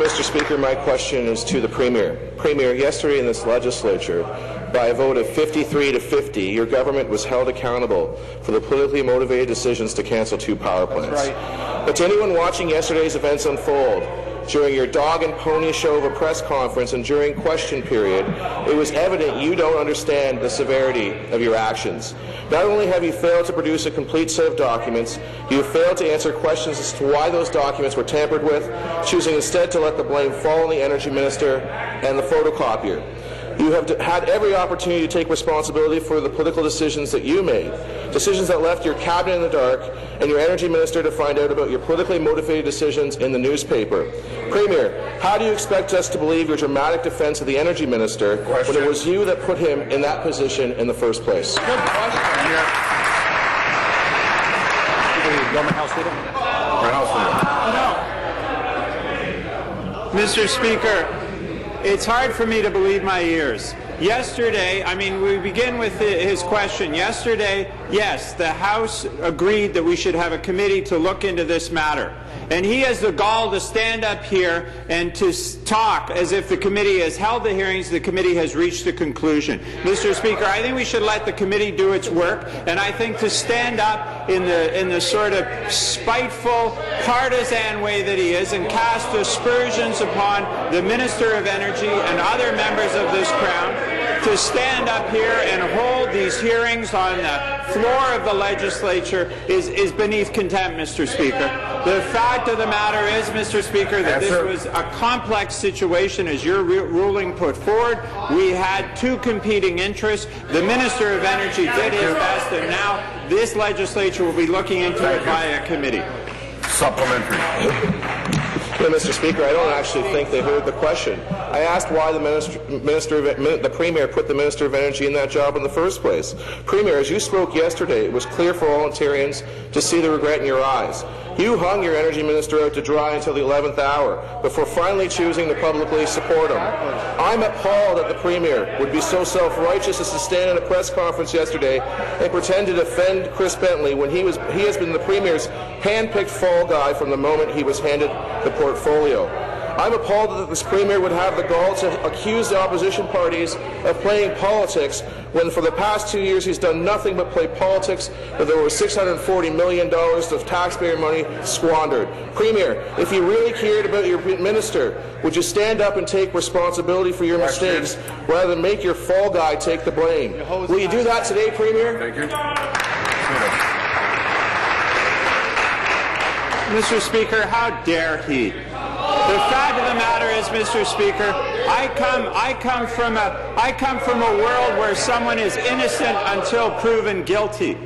Mr. Speaker, my question is to the Premier. Premier, yesterday in this legislature, by a vote of 53 to 50, your government was held accountable for the politically motivated decisions to cancel 2 power plants. That's right. But to anyone watching yesterday's events unfold, during your dog and pony show of a press conference and during question period, it was evident you don't understand the severity of your actions. Not only have you failed to produce a complete set of documents, you have failed to answer questions as to why those documents were tampered with, choosing instead to let the blame fall on the Energy Minister and the photocopier. You have had every opportunity to take responsibility for the political decisions that you made, decisions that left your cabinet in the dark and your Energy Minister to find out about your politically motivated decisions in the newspaper. Premier, how do you expect us to believe your dramatic defense of the Energy Minister when it was you that put him in that position in the first place? Good question. Government House Leader? Mr. Speaker, it's hard for me to believe my ears. Yesterday, we begin with his question. Yesterday, yes, the House agreed that we should have a committee to look into this matter. And he has the gall to stand up here and to talk as if the committee has held the hearings, the committee has reached a conclusion. Mr. Speaker, I think we should let the committee do its work, and I think to stand up in the sort of spiteful, partisan way that he is and cast aspersions upon the Minister of Energy and other members of this Crown, to stand up here and hold these hearings on the floor of the legislature is beneath contempt, Mr. Speaker. The fact of the matter is, Mr. Speaker, that this was a complex situation as your ruling put forward. We had 2 competing interests. The Minister of Energy did his best, and now this legislature will be looking into it via a committee. Supplementary. Well, Mr. Speaker, I don't actually think they heard the question. I asked why the Premier put the Minister of Energy in that job in the first place. Premier, as you spoke yesterday, it was clear for all Ontarians to see the regret in your eyes. You hung your Energy Minister out to dry until the 11th hour before finally choosing to publicly support him. I'm appalled that the Premier would be so self-righteous as to stand in a press conference yesterday and pretend to defend Chris Bentley when he has been the Premier's hand-picked fall guy from the moment he was handed the portfolio. I'm appalled that this Premier would have the gall to accuse the opposition parties of playing politics when for the past 2 years he's done nothing but play politics with over $640 million of taxpayer money squandered. Premier, if you really cared about your minister, would you stand up and take responsibility for your mistakes rather than make your fall guy take the blame? Will you do that today, Premier? Thank you. Mr. Speaker, how dare he? The fact of the matter is, Mr. Speaker, I come from a world where someone is innocent until proven guilty.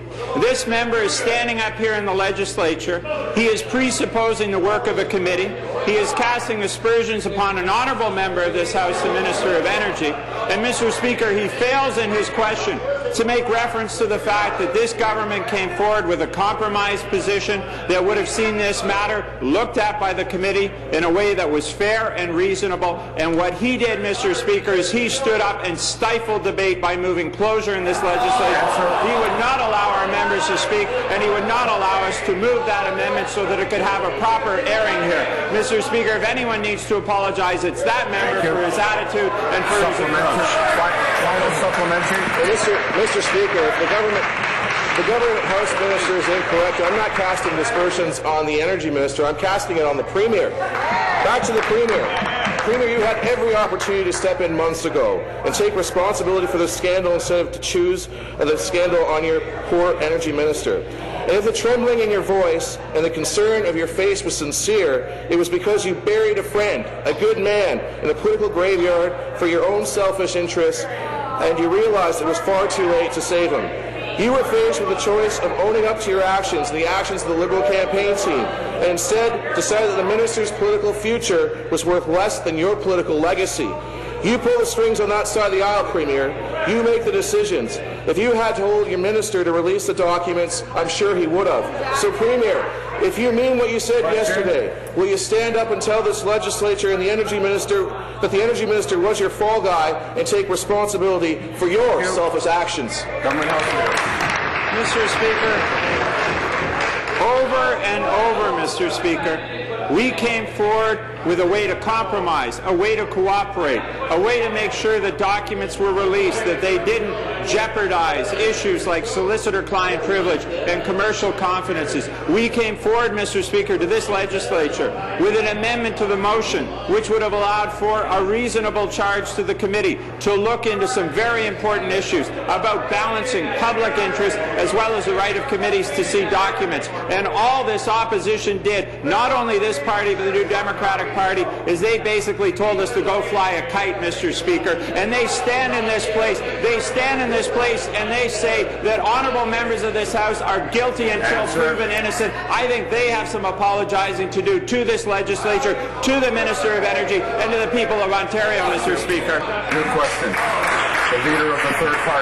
This member is standing up here in the legislature. He is presupposing the work of a committee. He is casting aspersions upon an honourable member of this House, the Minister of Energy. And, Mr. Speaker, he fails in his question to make reference to the fact that this government came forward with a compromise position that would have seen this matter looked at by the committee in a way that was fair and reasonable. And what he did, Mr. Speaker, is he stood up and stifled debate by moving closure in this legislature. He would not allow our members to speak, and he would not allow us to move that amendment so that it could have a proper airing here. Mr. Speaker, if anyone needs to apologize, it's that member for his attitude and for his approach. Final supplementary. Mr. Speaker, if the government House Minister is incorrect, I'm not casting aspersions on the Energy Minister, I'm casting it on the Premier. Back to the Premier. Premier, you had every opportunity to step in months ago and take responsibility for the scandal instead of to choose the scandal on your poor Energy Minister. And if the trembling in your voice and the concern of your face was sincere, it was because you buried a friend, a good man, in a political graveyard for your own selfish interests, and you realized it was far too late to save him. You were faced with the choice of owning up to your actions and the actions of the Liberal campaign team, and instead decided that the minister's political future was worth less than your political legacy. You pull the strings on that side of the aisle, Premier. You make the decisions. If you had to hold your minister to release the documents, I'm sure he would have. So, Premier, if you mean what you said yesterday, will you stand up and tell this legislature and the Energy Minister that the Energy Minister was your fall guy and take responsibility for your selfish actions? Government House Leader. Mr. Speaker, Over and over, Mr. Speaker, we came forward with a way to compromise, a way to cooperate, a way to make sure that documents were released, that they didn't jeopardize issues like solicitor-client privilege and commercial confidences. We came forward, Mr. Speaker, to this legislature with an amendment to the motion which would have allowed for a reasonable charge to the committee to look into some very important issues about balancing public interest as well as the right of committees to see documents. And all this opposition did, not only this party but the New Democratic Party, is they basically told us to go fly a kite, Mr. Speaker. And they stand in this place, and they say that honourable members of this House are guilty until proven innocent. I think they have some apologizing to do to this legislature, to the Minister of Energy, and to the people of Ontario, Mr. Speaker. Your question. The leader of the third party.